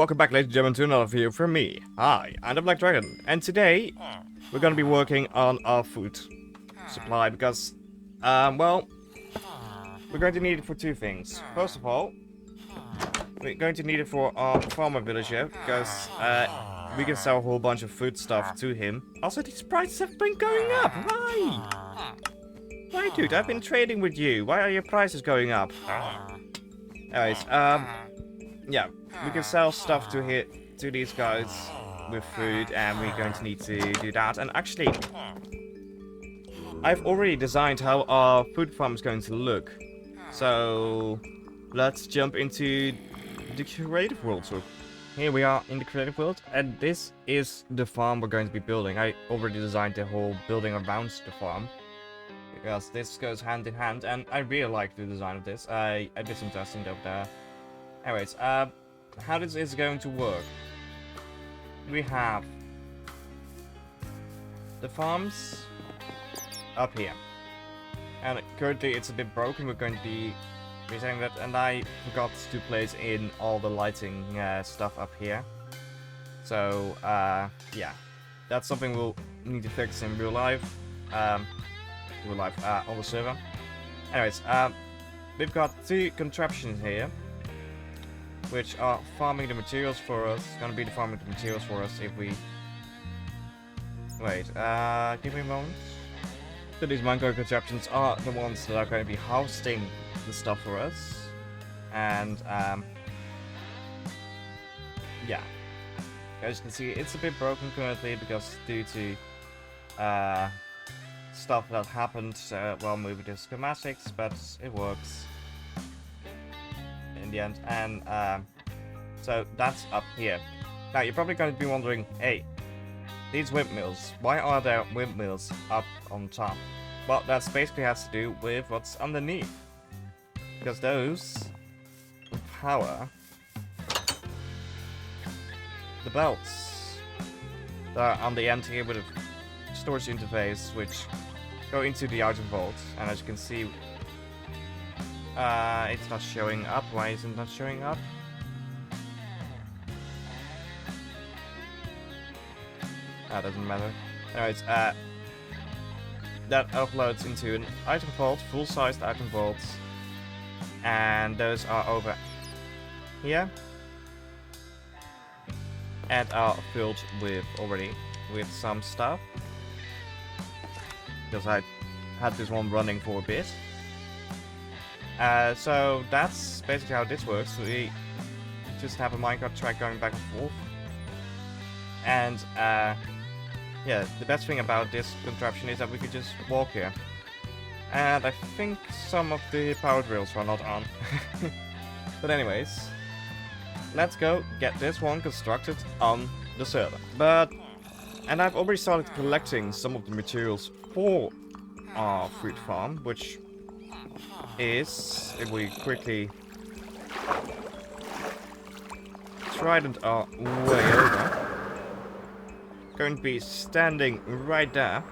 welcome back, ladies and gentlemen, to another video from me. Hi, I'm the Black Dragon, and today we're gonna be working on our food supply because, well, we're going to need it for two things. First of all, we're going to need it for our farmer villager because we can sell a whole bunch of food stuff to him. Also, these prices have been going up. Why? Why, dude? I've been trading with you. Why are your prices going up? Anyways, yeah, we can sell stuff to these guys with food, and we're going to need to do that. And actually, I've already designed how our food farm is going to look. So let's jump into the creative world. So here we are in the creative world, and this is the farm we're going to be building. I already designed the whole building around the farm, because this goes hand in hand, and I really like the design of this. I did some testing over there. Anyways, how this is going to work. We have the farms up here. And currently it's a bit broken, we're going to be resetting that, and I forgot to place in all the lighting stuff up here. So, yeah. That's something we'll need to fix in real life. On the server. Anyways, we've got two contraptions here, which are farming the materials for us. Gonna be the farming the materials for us if we... Wait, give me a moment. So these micro contraptions are the ones that are going to be hosting the stuff for us. And, yeah. As you can see, it's a bit broken currently because due to, stuff that happened while moving the schematics, but it works in the end. And so that's up here. Now you're probably going to be wondering, hey, these windmills, why are there windmills up on top? Well, that basically has to do with what's underneath, because those power the belts that are on the end here with a storage interface, which go into the outer vault. And as you can see, it's not showing up. Why isn't it not showing up? That doesn't matter. Anyways, that uploads into an item vault, full-sized item vault, and those are over here and are filled with with some stuff, because I had this one running for a bit. So that's basically how this works. We just have a minecart track going back and forth. And yeah, the best thing about this contraption is that we could just walk here. And I think some of the power drills are not on. But anyways, let's go get this one constructed on the server. And I've already started collecting some of the materials for our fruit farm, which is, if we quickly trident our way over, going to be standing right there.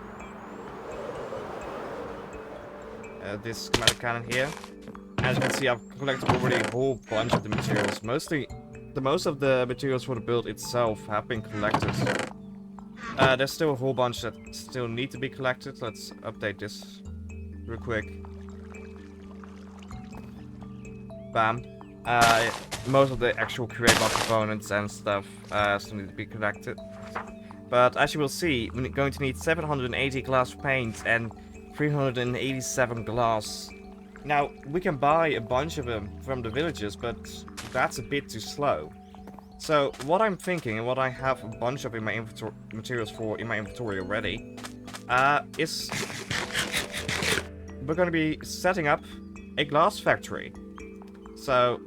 This schematic cannon here. As you can see, I've collected already a whole bunch of the materials. Most of the materials for the build itself have been collected. There's still a whole bunch that still need to be collected. Let's update this real quick. Bam. Most of the actual create block components and stuff still need to be collected. But as you will see, we're going to need 780 glass paint and 387 glass. Now, we can buy a bunch of them from the villagers, but that's a bit too slow. So, what I'm thinking, and what I have a bunch of in my materials for in my inventory already, is we're going to be setting up a glass factory. So,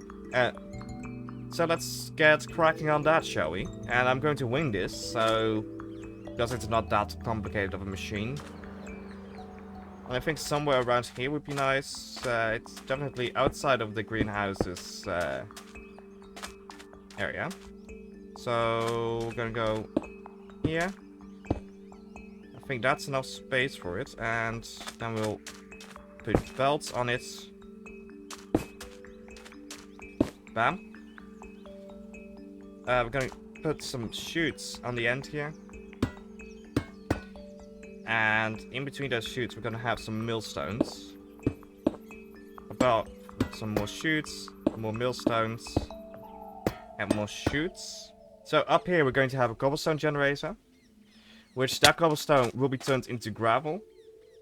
so let's get cracking on that, shall we? And I'm going to wing this, so because it's not that complicated of a machine. And I think somewhere around here would be nice. It's definitely outside of the greenhouses area. So we're gonna go here. I think that's enough space for it, and then we'll put belts on it. Bam. we're gonna put some chutes on the end here. And in between those chutes, we're gonna have some millstones. About some more chutes, more millstones, and more chutes. So up here, we're going to have a cobblestone generator, which that cobblestone will be turned into gravel,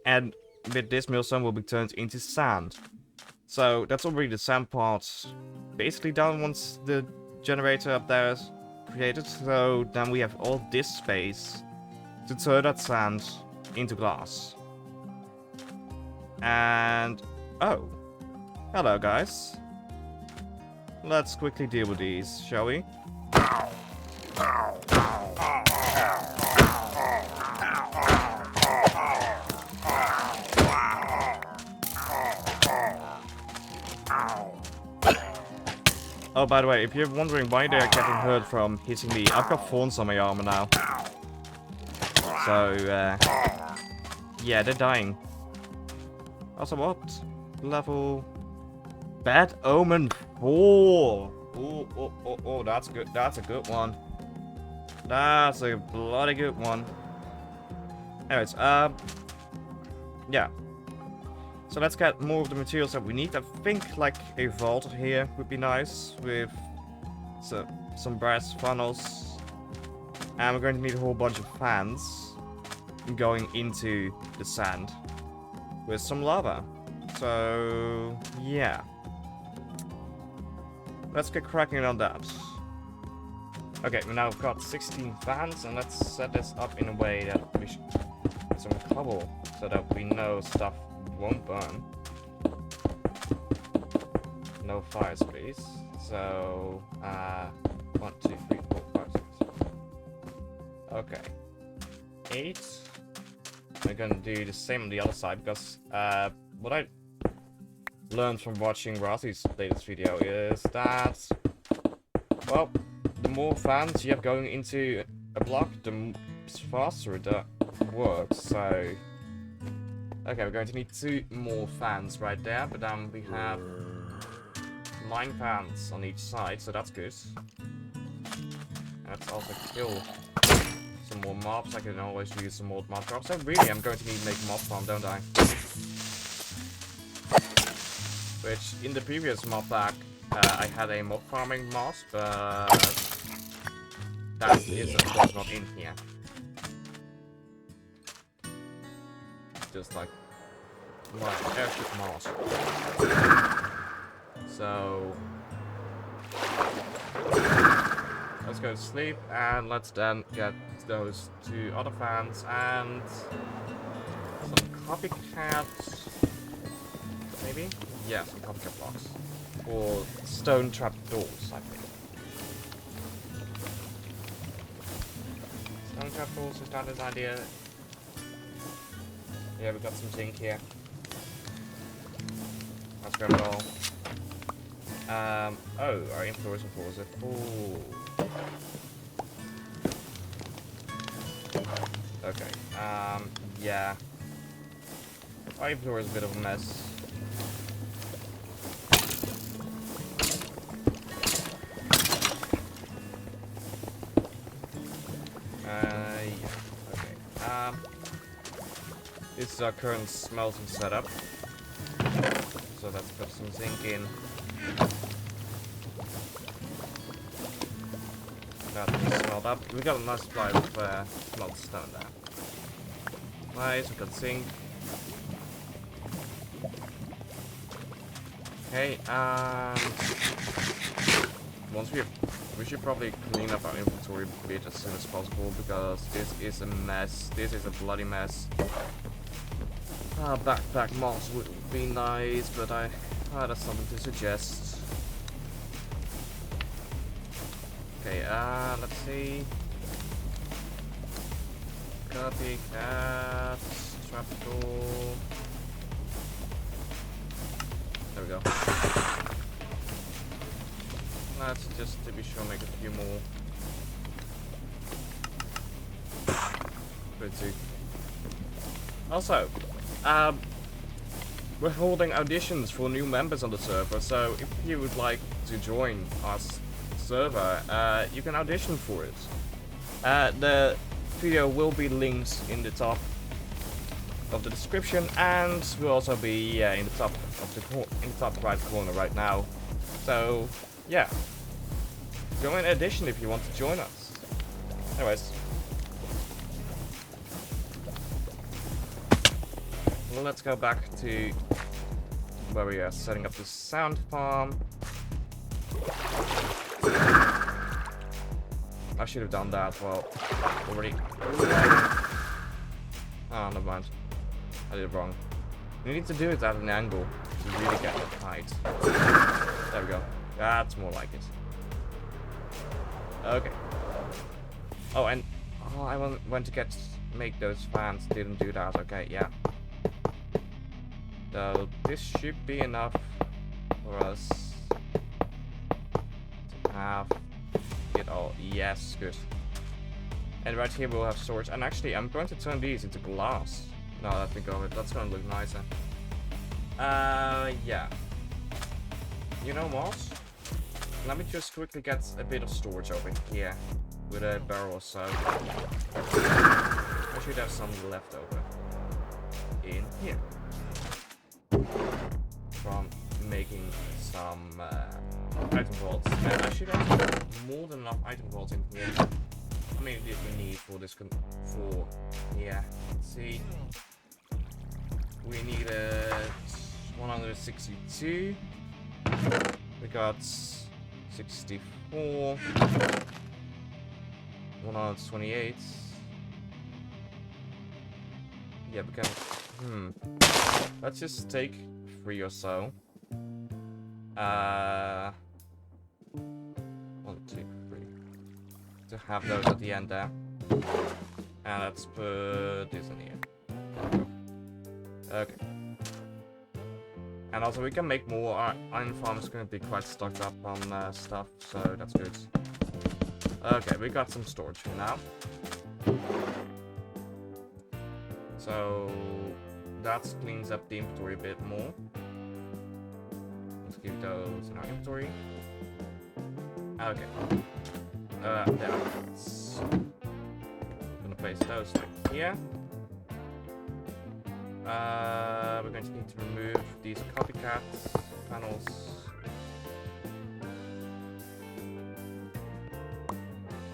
and with this millstone will be turned into sand. So that's already the sand part basically done once the generator up there is created. So then we have all this space to turn that sand into glass. And oh, hello guys. Let's quickly deal with these, shall we? Oh, by the way, if you're wondering why they're getting hurt from hitting me, I've got thorns on my armor now. So, yeah, they're dying. Also, what? Level... Bad Omen 4! Oh, that's good. That's a good one. That's a bloody good one. Anyways, yeah. So let's get more of the materials that we need. I think like a vault here would be nice with some brass funnels. And we're going to need a whole bunch of fans going into the sand with some lava. So, yeah. Let's get cracking on that. Okay, we now have got 16 fans, and let's set this up in a way that we should put some cobble so that we know stuff won't burn. No fires, please. So, 1, 2, 3, 4, 5, 6. Okay. 8. We're gonna do the same on the other side because what I learned from watching Razi's latest video is that, well, the more fans you have going into a block, the faster it works. So, okay, we're going to need 2 more fans right there, but then we have 9 fans on each side, so that's good. Let's also kill some more mobs. I can always use some more mob drops. So really, I'm going to need to make a mob farm, don't I? Which, in the previous mod pack, I had a mob farming mod, but that is of course not in here. Just like airship mod. So let's go to sleep, and let's then get those 2 other fans and some copycats, maybe? Yeah, some copycat blocks. Or stone trap doors, I think. Stone trap doors, is that an idea? Yeah, we got some zinc here. Let's grab it all. Oh, our influence of course is full. Okay, yeah. Our influence is a bit of a mess. Yeah, okay. This is our current smelting setup. So let's put some zinc in. That smelled up. We got a nice supply of smelt stone there. Nice, we got zinc. Okay, once we should probably clean up our inventory a bit as soon as possible, because this is a mess. This is a bloody mess. Backpack mods would be nice, but that's something to suggest. Okay, let's see. Copycat, trapdoor. There we go. Let's just, to be sure, make a few more. Good too. Also, we're holding auditions for new members on the server, so if you would like to join us server, you can audition for it. The video will be linked in the top of the description, and will also be in the top right corner right now. So yeah, go and audition if you want to join us. Anyways, let's go back to where we are setting up the sound farm. I should have done that well already. Oh, never mind. I did it wrong. You need to do it at an angle to really get the height. There we go. That's more like it. Okay. Oh, and I went to make those fans. Didn't do that. Okay, yeah. So this should be enough for us to have it all. Yes, good. And right here we'll have storage. And actually, I'm going to turn these into glass. No, let me go. That's gonna look nicer. Yeah. You know what? Let me just quickly get a bit of storage over here with a barrel or so. I should have some left over in here from making some item vaults. And I should have more than enough item vaults in here. How many did we need for this? Yeah. Let's see. We needed 162. We got 64. 128. Yeah, we can. Let's just take 3 or so. 1, 2, 3. To have those at the end there. And let's put this in here. Okay. And also we can make more. Our iron farm is going to be quite stocked up on stuff, so that's good. Okay, we got some storage for now. So that cleans up the inventory a bit more. Let's keep those in our inventory. Okay. There. I'm gonna place those right here. We're going to need to remove these copycat panels.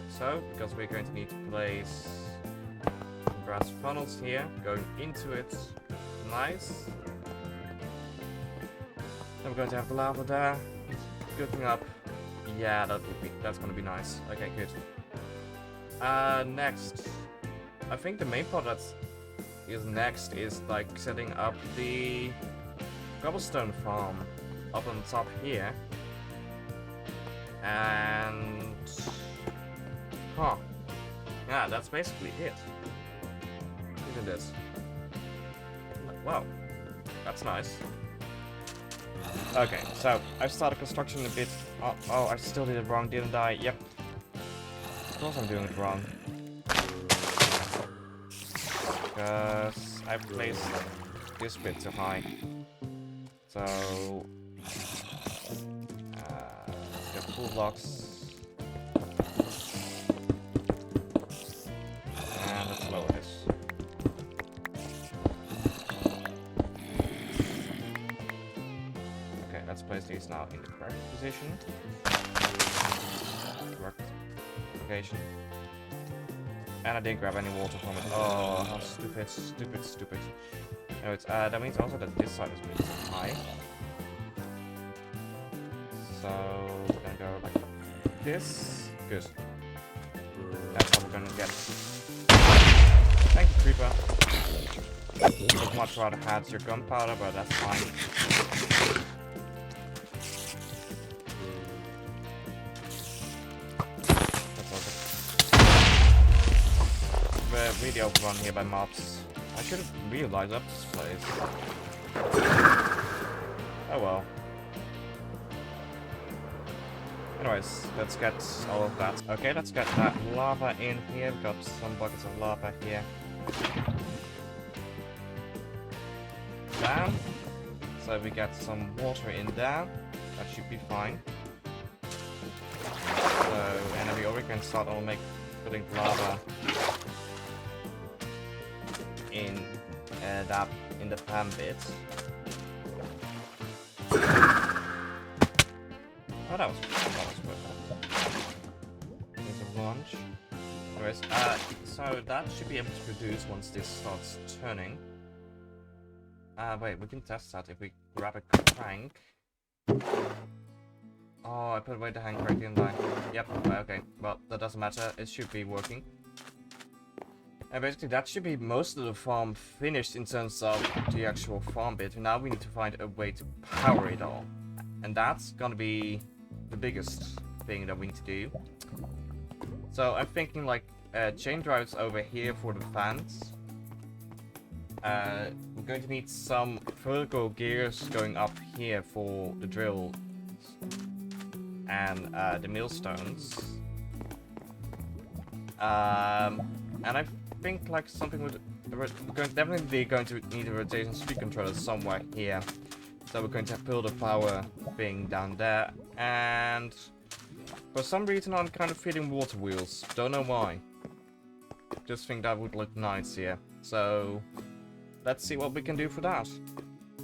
So, because we're going to need to place some brass funnels here, going into it. Nice. Then we're going to have the lava there, cooking up. Yeah, that's gonna be nice. Okay, good. Next, I think the main part is next is like setting up the cobblestone farm up on top here, and yeah, that's basically it. Look at this. Wow, that's nice. Okay, so I started construction a bit. Oh, I still did it wrong, didn't I? Yep. Of course I'm doing it wrong. Because I placed this bit too high. So let's get full blocks. And let's lower this. Let's place these now in the correct position. Correct location. And I didn't grab any water from it. Oh, how stupid, stupid, stupid. Anyways, that means also that this side is really high. So we're gonna go like this. Good. That's how we're gonna get. Thank you, Creeper. I'd much rather had your gunpowder, but that's fine. Really overrun here by mobs. I should have really light up this place. Oh well. Anyways, let's get all of that. Okay, let's get that lava in here. We've got some buckets of lava here. Down. So we get some water in there. That should be fine. and then we already can start on putting lava in in the pan bit. Oh, that was worth it. There's a launch. Anyways, so that should be able to produce once this starts turning. Wait, we can test that if we grab a crank. Oh, I put away the hand crank, didn't I? Yep, okay. Well, that doesn't matter. It should be working. And basically, that should be most of the farm finished in terms of the actual farm bit. Now we need to find a way to power it all. And that's gonna be the biggest thing that we need to do. So I'm thinking like chain drives over here for the fans. We're going to need some vertical gears going up here for the drill and the millstones. And I think like something with definitely going to need a rotation speed controller somewhere here. So we're going to build a power thing down there, and for some reason I'm kind of feeling water wheels. Don't know why. Just think that would look nice here. So let's see what we can do for that.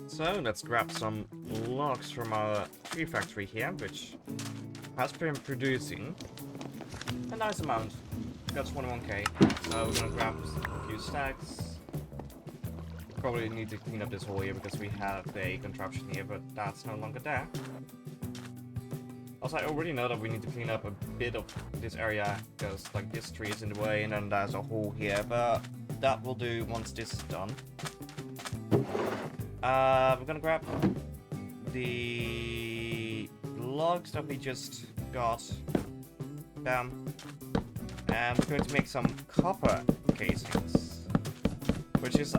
So let's grab some logs from our tree factory here, which has been producing a nice amount. Got 21k. So we're gonna grab a few stacks. Probably need to clean up this hole here because we have a contraption here, but that's no longer there. Also, I already know that we need to clean up a bit of this area because like this tree is in the way and then there's a hole here, but that will do once this is done. We're gonna grab the logs that we just got. Bam. And we're going to make some copper casings, which is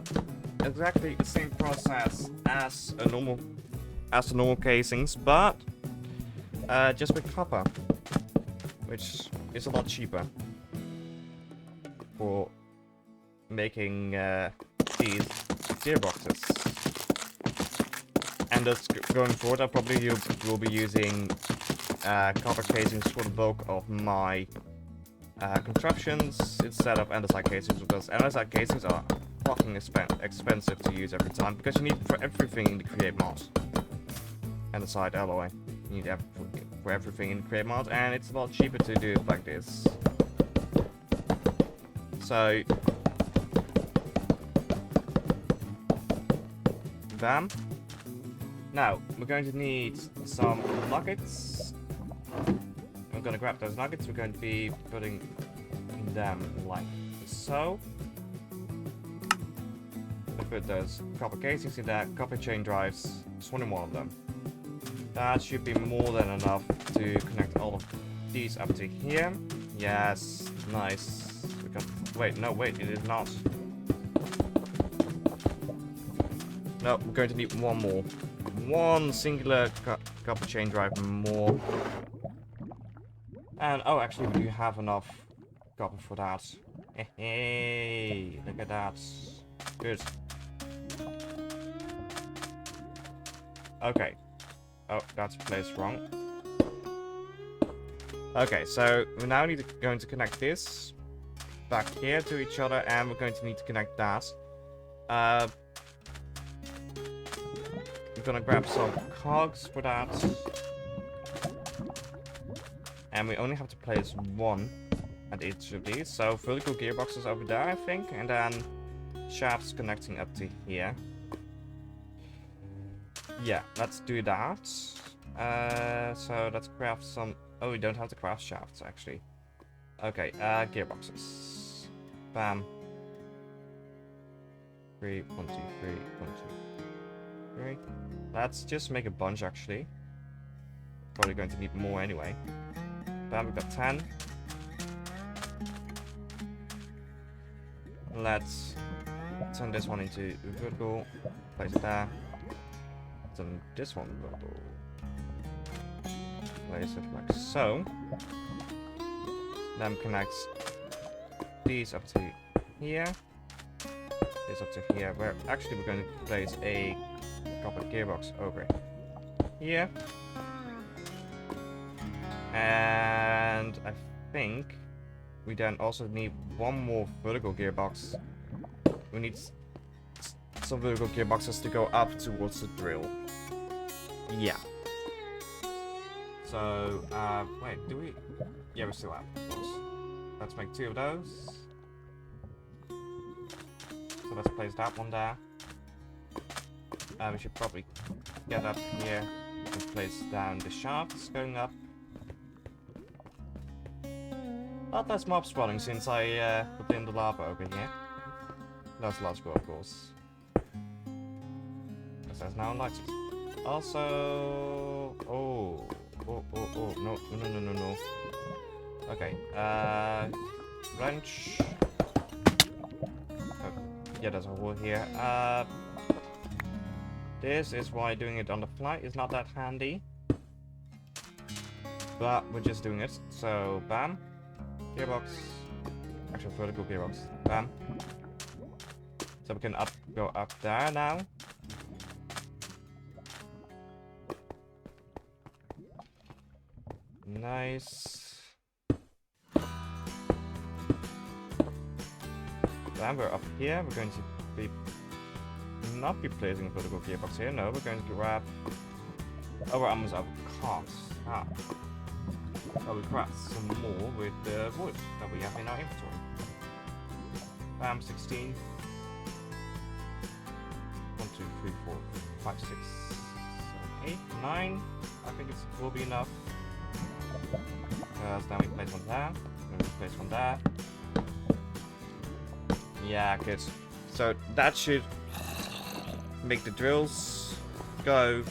exactly the same process as the normal casings, but just with copper, which is a lot cheaper for making these gearboxes. And thus going forward, I probably will be using copper casings for the bulk of my contraptions instead of andesite casings, because andesite casings are fucking expensive to use every time, because you need for everything in the Create mod. Andesite alloy, you need for everything in the Create mod, and it's a lot cheaper to do it like this. So, bam. Now we're going to need some nuggets. I'm gonna grab those nuggets. We're going to be putting them like so. I put those copper casings in there, copper chain drives, 21 of them. That should be more than enough to connect all of these up to here. Yes, nice. We can wait, no, wait, it is not. No, we're going to need one more. One singular copper chain drive more. And, oh, actually, we do have enough copper for that. Hey, look at that. Good. Okay. Oh, that's placed wrong. Okay, so we now going to connect this back here to each other, and we're going to need to connect that. We're gonna grab some cogs for that. And we only have to place one at each of these. So vertical gearboxes over there, I think, and then shafts connecting up to here. Yeah, let's do that. So let's craft some. Oh, we don't have to craft shafts actually. Okay, gearboxes. Bam. 3, 1, 2, 3, 1, 2, 3. Let's just make a bunch actually. Probably going to need more anyway. Bam, we've got 10. Let's turn this one into vertical. Place it there. Turn this one vertical. Place it like so. Then connect these up to here. This up to here. Where actually we're going to place a copper gearbox over here. And I think we then also need one more vertical gearbox. We need some vertical gearboxes to go up towards the drill. Yeah. So, wait, do we? Yeah, we still have those. Let's make 2 of those. So let's place that one there. We should probably get up here and place down the shafts going up. Not less mob spawning since I put in the lava over here. That's logical, of course. Because there's now lights. Also... Oh, no. Okay, wrench. Oh, yeah, there's a hole here. This is why doing it on the fly is not that handy. But we're just doing it. So, bam. Gearbox. Actual vertical gearbox. Bam. So we can go up there now. Nice. Then we're up here. We're going to be not be placing a vertical gearbox here. No, we're going to grab. Oh, we're almost out of cards. Ah. Oh, we grab some more with the wood that we have in our inventory. Bam, 16. 1, 2, 3, 4, 5, 6, 7, 8, 9. I think it will be enough. Then we place one there. Then we place one there. Yeah, good. So that should make the drills go.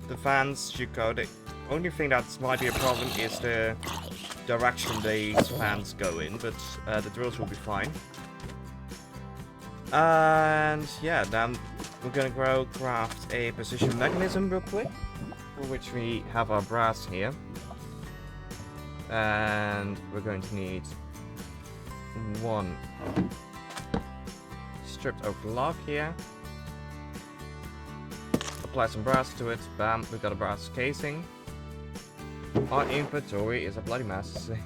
The fans should go. The only thing that might be a problem is the direction these fans go in, but the drills will be fine. And yeah, then we're gonna craft a precision mechanism real quick, for which we have our brass here. And we're going to need 1 stripped oak log here. Apply some brass to it. Bam, we got a brass casing. Our inventory is a bloody mess. So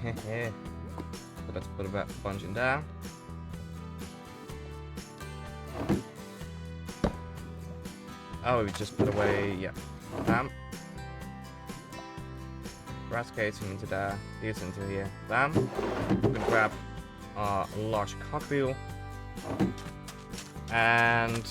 let's put a bunch in there. Oh, we just put away, yeah. Bam. Brass casing into there, these into here. Bam. We're gonna grab a large cogwheel. And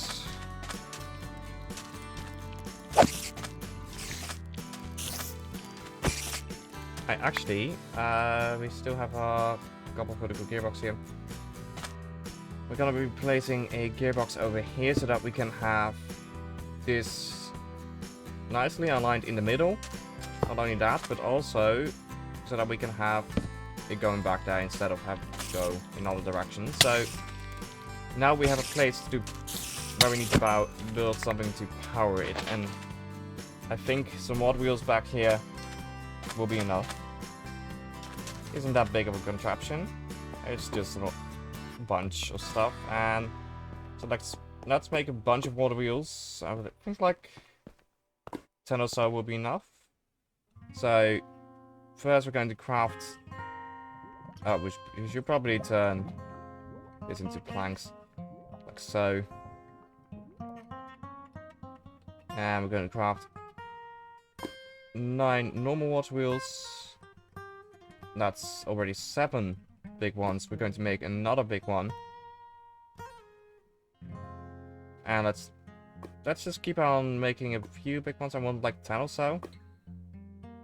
we still have a couple of vertical gearbox here. We're gonna be placing a gearbox over here so that we can have this nicely aligned in the middle. Not only that, but also so that we can have it going back there instead of having to go in all directions. So now we have a place to where we need to build something to power it, and I think some mod wheels back here will be enough. Isn't that big of a contraption? It's just a bunch of stuff, and so let's make a bunch of water wheels. I think like 10 or so will be enough. So first we're going to craft. We should probably turn this into planks, like so. And we're going to craft 9 normal water wheels. That's already 7 big ones. We're going to make another big one. And let's just keep on making a few big ones. I want like 10 or so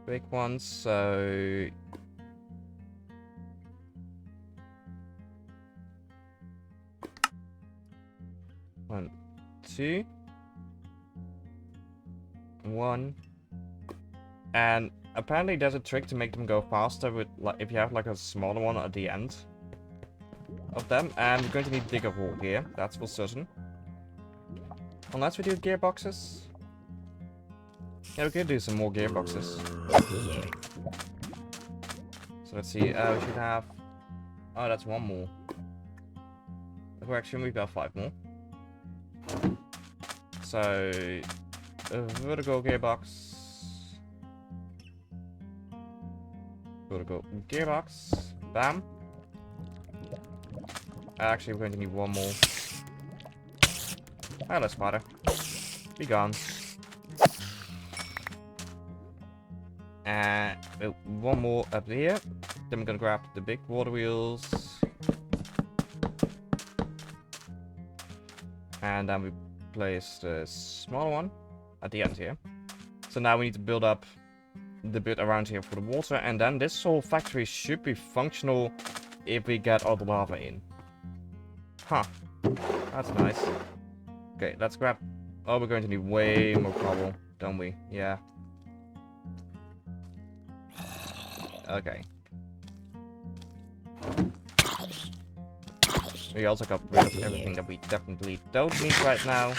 big ones, so 1, 2, 1, and apparently there's a trick to make them go faster with, like, if you have like a smaller one at the end of them. And we're going to need digger wool here, that's for certain. Unless we do gearboxes. Yeah, we could do some more gearboxes. So let's see, we should have... Oh, that's 1 more. Correction, we've got 5 more. So, a vertical gearbox. Vertical gearbox. Bam. Actually, we're going to need one more. Hello, spider. Be gone. And one more up here. Then we're gonna grab the big water wheels. And then we place the smaller one at the end here. So now we need to build up the bit around here for the water, and then this whole factory should be functional if we get all the lava in. Huh. That's nice. Okay, let's grab... Oh, we're going to need way more cobble, don't we? Yeah. Okay. We also got rid of everything that we definitely don't need right now.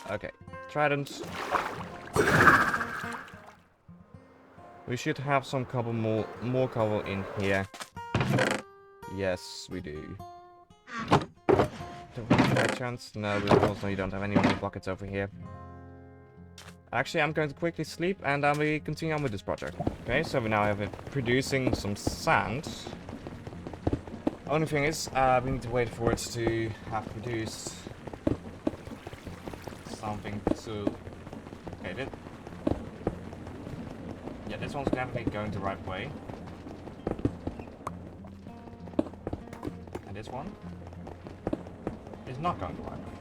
Okay. Trident. We should have some cobble more cobble in here. Yes, we do. Do we have a chance? No, we also you don't have any more buckets over here. Actually, I'm going to quickly sleep and then we continue on with this project. Okay, so we now have it producing some sand. Only thing is, we need to wait for it to have produced something to... Okay, yeah, this one's definitely going the right way. And this one is not going the right way.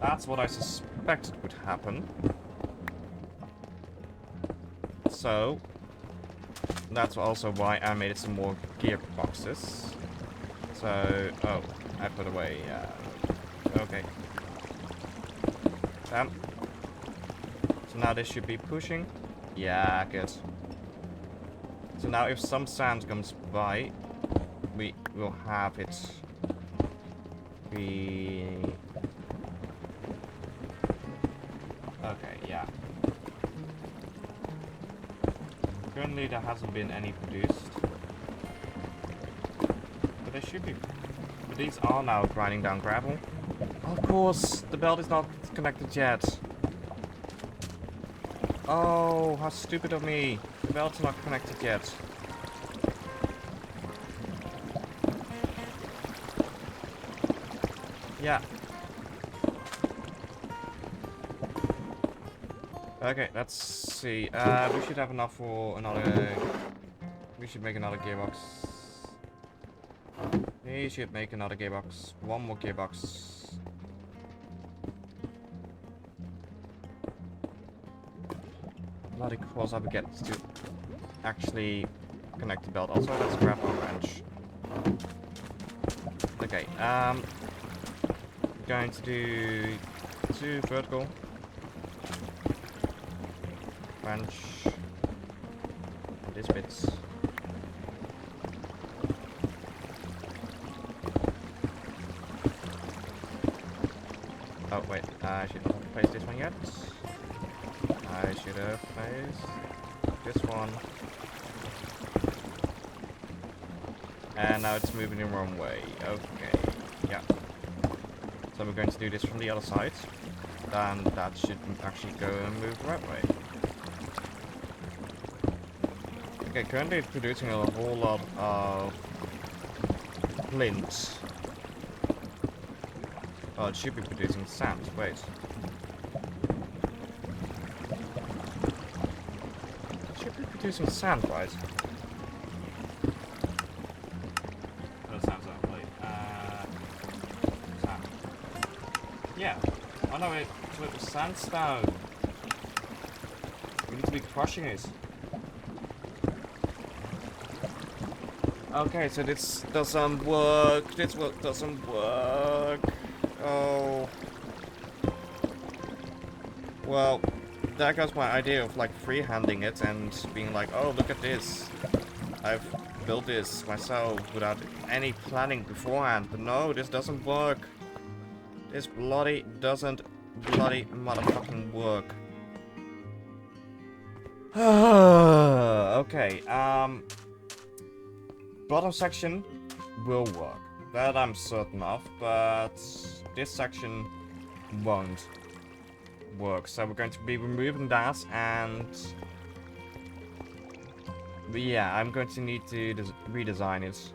That's what I suspected would happen. So, that's also why I made some more gearboxes. So, oh, I put away, okay. So now this should be pushing. Yeah, good. So now if some sand comes by, we will have it be... Okay, yeah. Currently there hasn't been any produced. But there should be. But these are now grinding down gravel. Of course, the belt is not connected yet. Oh, how stupid of me. The belt's not connected yet. Yeah. Okay, let's see. We should have enough for another... We should make another gearbox. We should make another gearbox. One more gearbox. Bloody cross I forget to actually connect the belt. Also, let's grab a wrench. Okay, going to do 2 vertical. Wrench. And this bit. Oh wait, I should not have placed this one yet. I should have placed this one. And now it's moving the wrong way. Okay, yeah. So we're going to do this from the other side. Then that should actually go and move the right way. Okay, currently it's producing a whole lot of flint. Oh, it should be producing sand. Wait. It should be producing sand, right? That sounds lovely. Sand. Yeah. Oh no, it's little sandstone. We need to be crushing it. Okay, so this doesn't work. This work doesn't work. Oh. Well, there goes my idea of like freehanding it and being like, oh, look at this. I've built this myself without any planning beforehand. But no, this doesn't work. This bloody doesn't bloody motherfucking work. Okay, bottom section will work. That I'm certain of, but this section won't work. So we're going to be removing that and But yeah, I'm going to need to redesign it.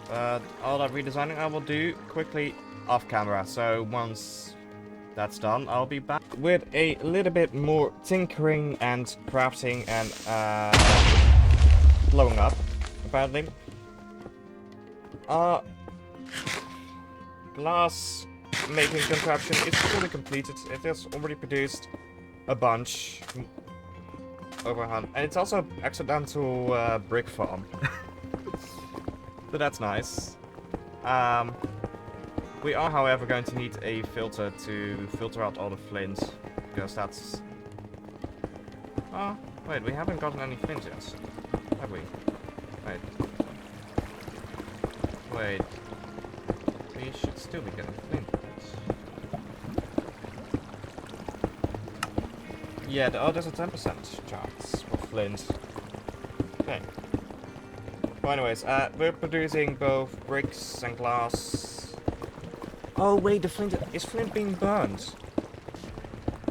But all that redesigning I will do quickly off camera. So once that's done, I'll be back with a little bit more tinkering and crafting and blowing up, apparently. Glass making contraption is fully completed. It has already produced a bunch. Over 100. And it's also accidental brick farm. So that's nice. We are, however, going to need a filter to filter out all the flint. Because that's... Oh, wait, we haven't gotten any flint yet. Have we? Wait. Wait. We should still be getting flint. Yeah, there's a 10% chance for flint. Okay. Well, anyways, we're producing both bricks and glass. Oh wait, the flint is flint being burned?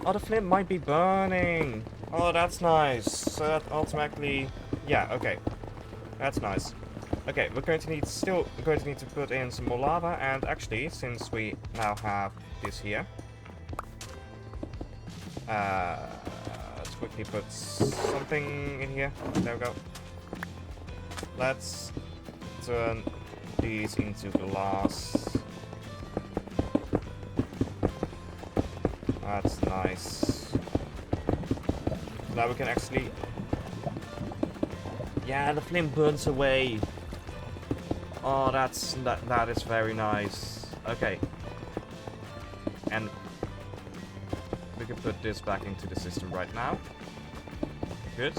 Oh, the flint might be burning. Oh, that's nice. So that automatically, yeah, okay, that's nice. Okay, we're going to need to put in some more lava, and actually, since we now have this here, let's quickly put something in here. There we go. Let's turn these into glass. That's nice. Now we can actually... Yeah, the flint burns away. Oh, that is very nice. Okay. And we can put this back into the system right now. Good.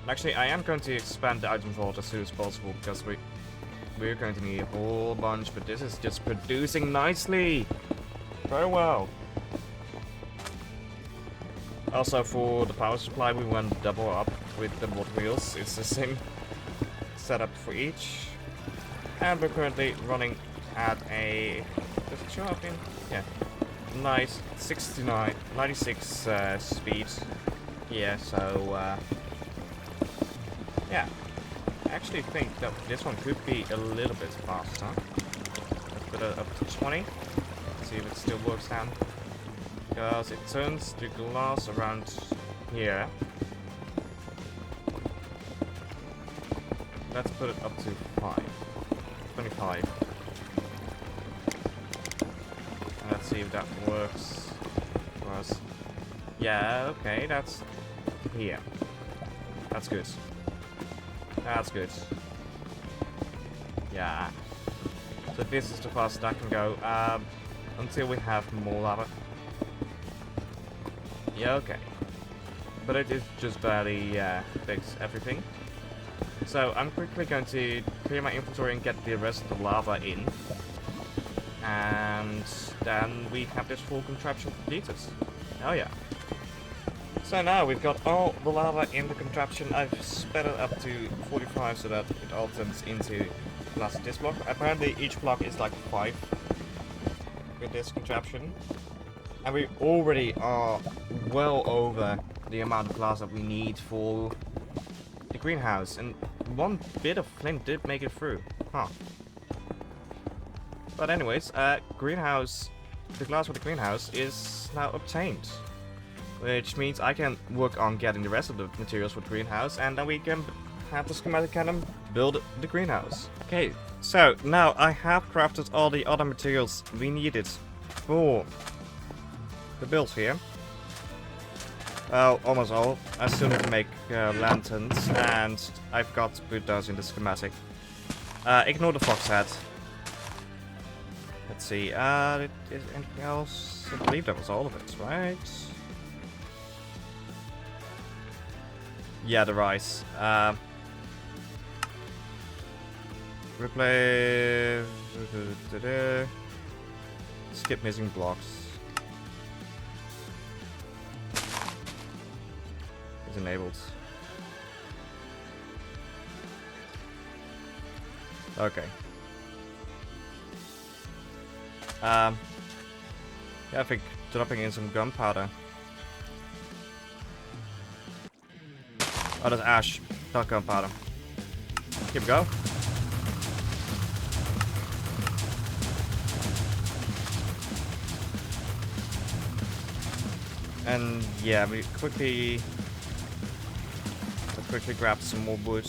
Actually, I am going to expand the item vault as soon as possible because we're going to need a whole bunch, but this is just producing nicely. Very well. Also, for the power supply, we went double up with the water wheels. It's the same setup for each. And we're currently running at a... Does it show up in? Yeah. Nice 96 speed. Yeah, so... yeah. I actually think that this one could be a little bit faster. Let's put it up to 20. See if it still works down. Because it turns the glass around here. Let's put it up to 25. And let's see if that works for us. Yeah, okay, that's here. That's good. That's good. Yeah. So this is the fastest I can go. Until we have more lava. Yeah, okay. But it is just barely fix everything. So I'm quickly going to clear my inventory and get the rest of the lava in. And then we have this full contraption completed. Oh yeah. So now we've got all the lava in the contraption. I've sped it up to 45 so that it all turns into glass this block. Apparently each block is like 5 with this contraption. And we already are well over the amount of glass that we need for the greenhouse. And one bit of flint did make it through. Huh. But anyways, greenhouse, the glass for the greenhouse is now obtained. Which means I can work on getting the rest of the materials for the greenhouse, and then we can have the schematic cannon build the greenhouse. Okay, so now I have crafted all the other materials we needed for the build here. Well, almost all. I still need to make lanterns, and I've got to put those in the schematic. Ignore the fox head. Let's see, is anything else? I believe that was all of it, right? Yeah, the rice. Replace... Skip missing blocks. It's enabled. Okay. Yeah, I think dropping in some gunpowder. Oh, that's ash. Not gunpowder. Here we go. And yeah, we quickly grab some more wood.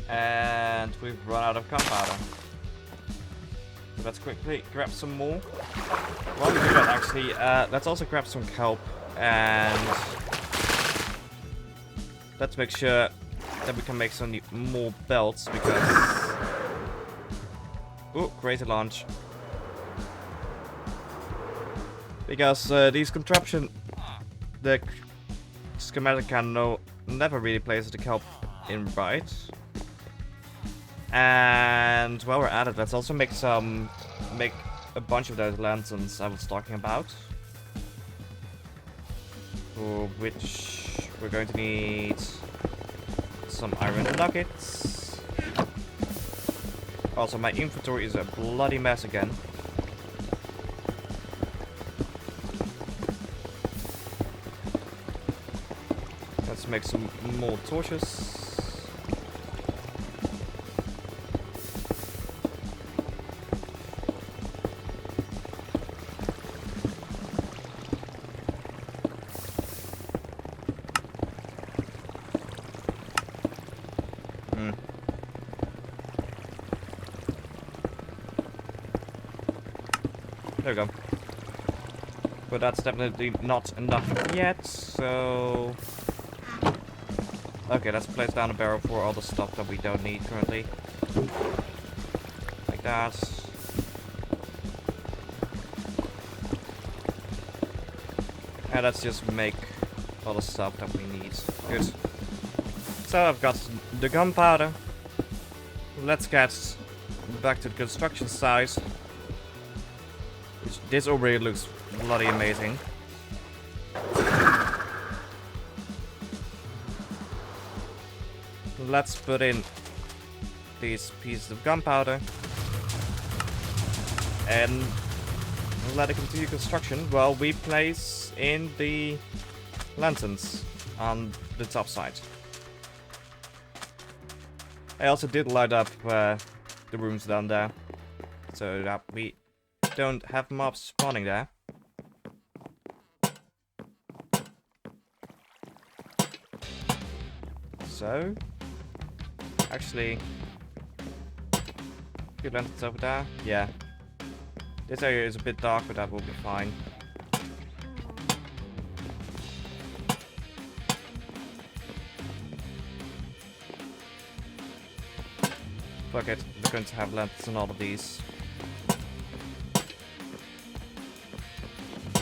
And we've run out of gunpowder. So let's quickly grab some more. While we do that, actually, let's also grab some kelp and let's make sure that we can make some more belts because... Ooh, crazy launch. Because these contraption, the schematic can never really places the kelp in right. And while we're at it, let's also make a bunch of those lanterns I was talking about. For which we're going to need some iron nuggets. Also, my inventory is a bloody mess again. Let's make some more torches. There we go. But that's definitely not enough yet, so... Okay, let's place down a barrel for all the stuff that we don't need currently. Like that. And let's just make all the stuff that we need. Good. So I've got the gunpowder. Let's get back to the construction site. This already looks bloody amazing. Let's put in these pieces of gunpowder and let it continue construction while we place in the lanterns on the top side. I also did light up the rooms down there so that we don't have mobs spawning there. so. Actually, few lanterns over there. Yeah. This area is a bit dark, but that will be fine. Fuck it, we're going to have lanterns on all of these.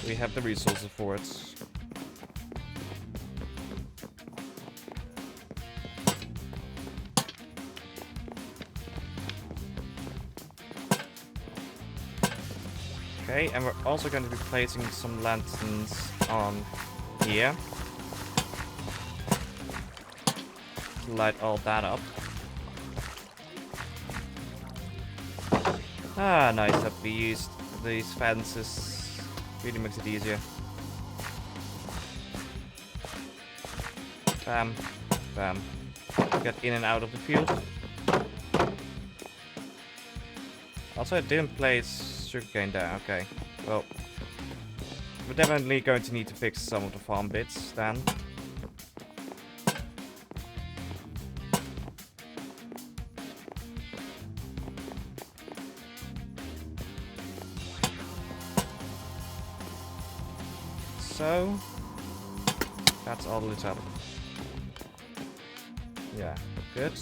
We have the resources for it. Okay, and we're also going to be placing some lanterns on here to light all that up. Ah, nice that we used these fences. Really makes it easier. Bam, bam. Get in and out of the field. Also, I didn't place sugarcane there. Okay, well, we're definitely going to need to fix some of the farm bits then. So, that's all lit up. Yeah, good.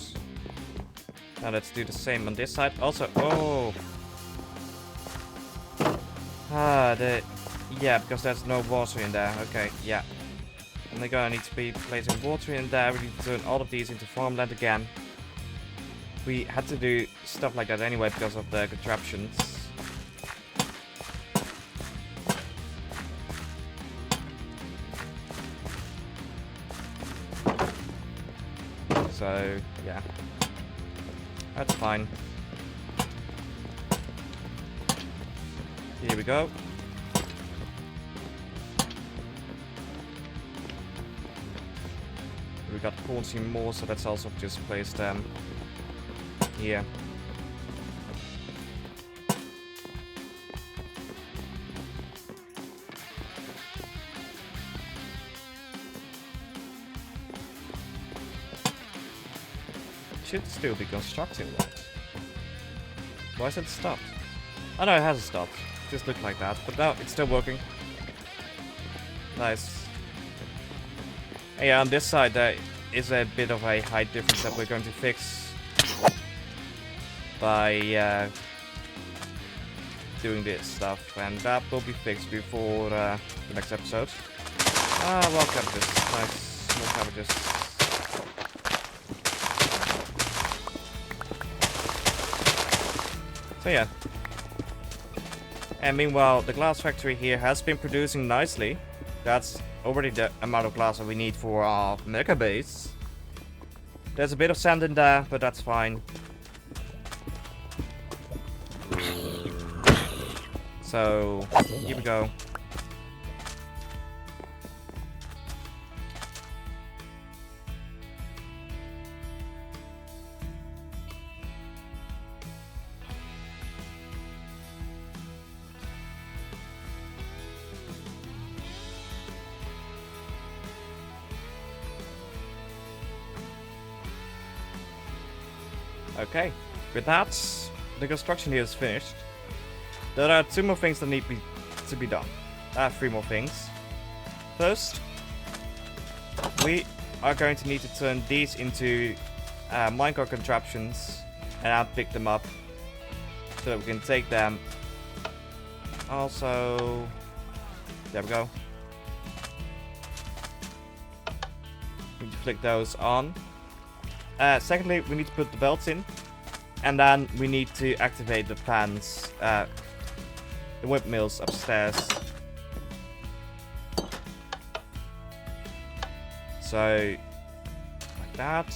Now let's do the same on this side. Also, oh! Yeah, because there's no water in there. Okay, yeah. And they're gonna need to be placing water in there. We need to turn all of these into farmland again. We had to do stuff like that anyway because of the contraptions. So, yeah. That's fine. Here we go. We got 14 more, so let's also just place them here. Should still be constructing that. Why is it stopped? Oh no, it hasn't stopped. It just looked like that, but now it's still working. Nice. And yeah, on this side there is a bit of a height difference that we're going to fix by doing this stuff, and that will be fixed before the next episode. Ah, well, cabbages. Nice, more cabbages. So yeah. And meanwhile, the glass factory here has been producing nicely. That's already the amount of glass that we need for our mecha base. There's a bit of sand in there, but that's fine. So, here we go. Okay, with that, the construction here is finished. There are 2 more things that need to be done. 3 more things. First, we are going to need to turn these into minecart contraptions and I'll pick them up so that we can take them. Also, there we go. We need to flick those on. Secondly, we need to put the belts in, and then we need to activate the fans, the windmills upstairs. So, like that.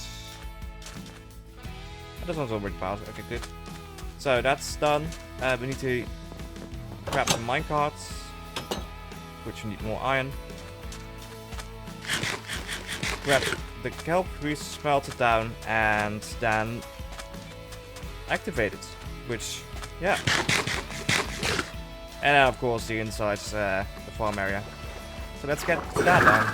This one's already powered. Okay, good. So that's done. We need to grab some minecarts, which we need more iron. Grab the kelp we smelted down and then activate it, which, yeah. And then of course the inside's the farm area. So let's get to that then.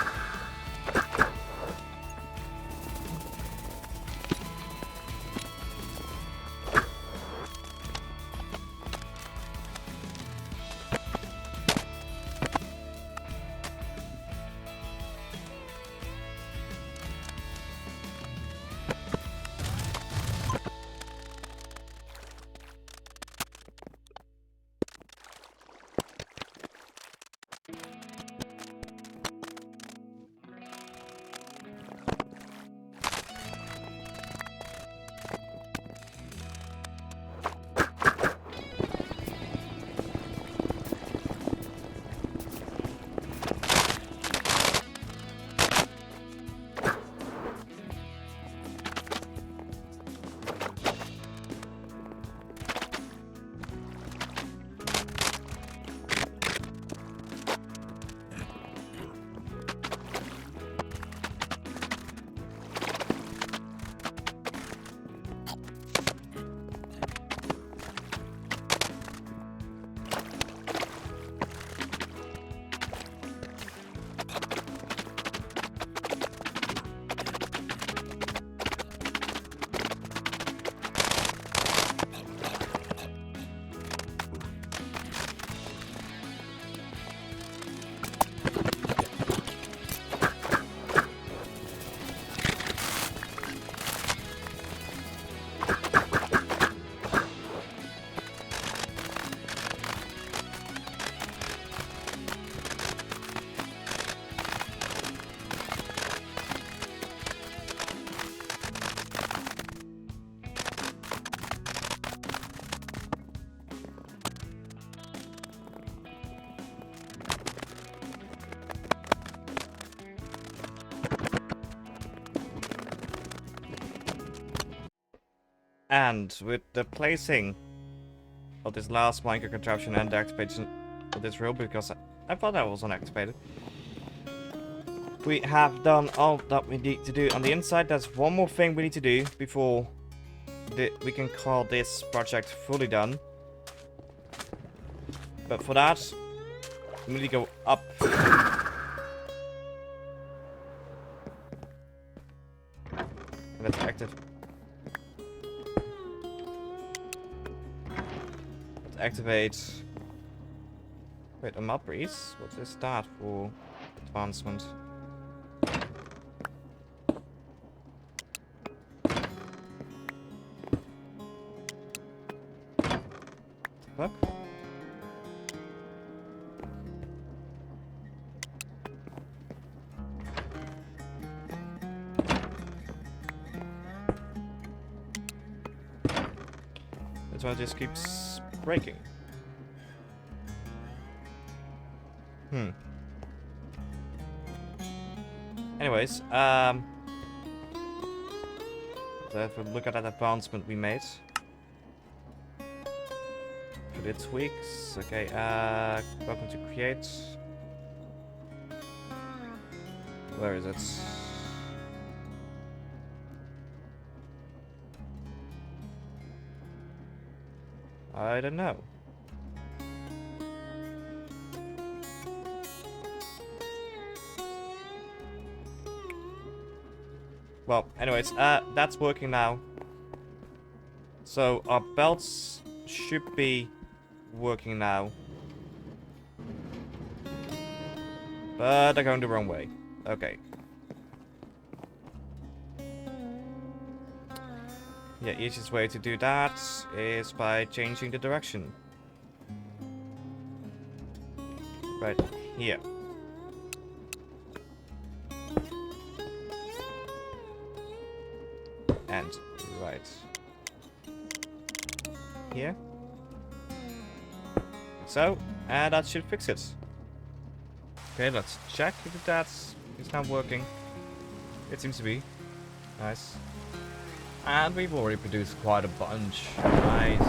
And with the placing of this last Minecraft contraption and the activation of this rail, because I thought that was unactivated, we have done all that we need to do on the inside. There's one more thing we need to do before we can call this project fully done. But for that, we need to go up. That's active. Let's activate. Wait, a map breeze? What is that for advancement? Fuck? That's why it just keeps breaking. Anyways, so if we look at that advancement we made. For the tweaks, okay, welcome to Create. Where is it? I don't know. Well, anyways, that's working now. So our belts should be working now. But they're going the wrong way. Okay. Yeah, easiest way to do that is by changing the direction. Right here. And right here. So, and that should fix it. Okay, let's check if that's not working. It seems to be. Nice. And we've already produced quite a bunch. Nice.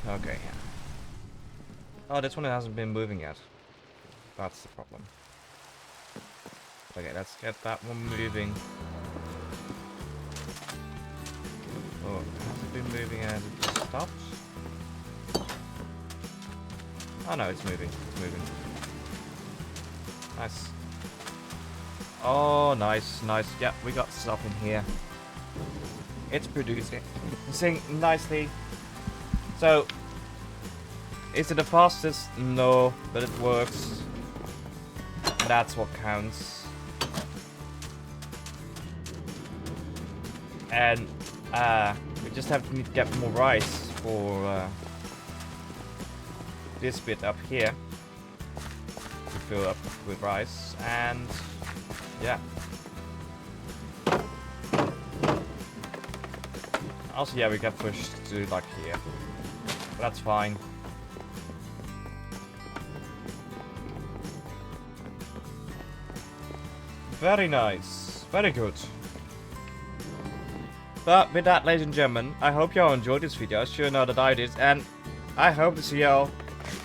Okay. Oh, this one hasn't been moving yet. That's the problem. Okay, let's get that one moving. Oh, has it been moving and it just stopped? Oh no, it's moving. It's moving. Nice. Oh, nice, nice. Yeah, we got stuff in here. It's producing nicely. So, is it the fastest? No, but it works. That's what counts. And we just have to get more rice for this bit up here to fill up with rice, and yeah. Also, yeah, we get pushed to like here. But that's fine. Very nice. Very good. But with that, ladies and gentlemen, I hope y'all enjoyed this video. I sure know that I did. And I hope to see y'all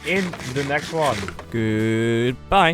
in the next one. Goodbye.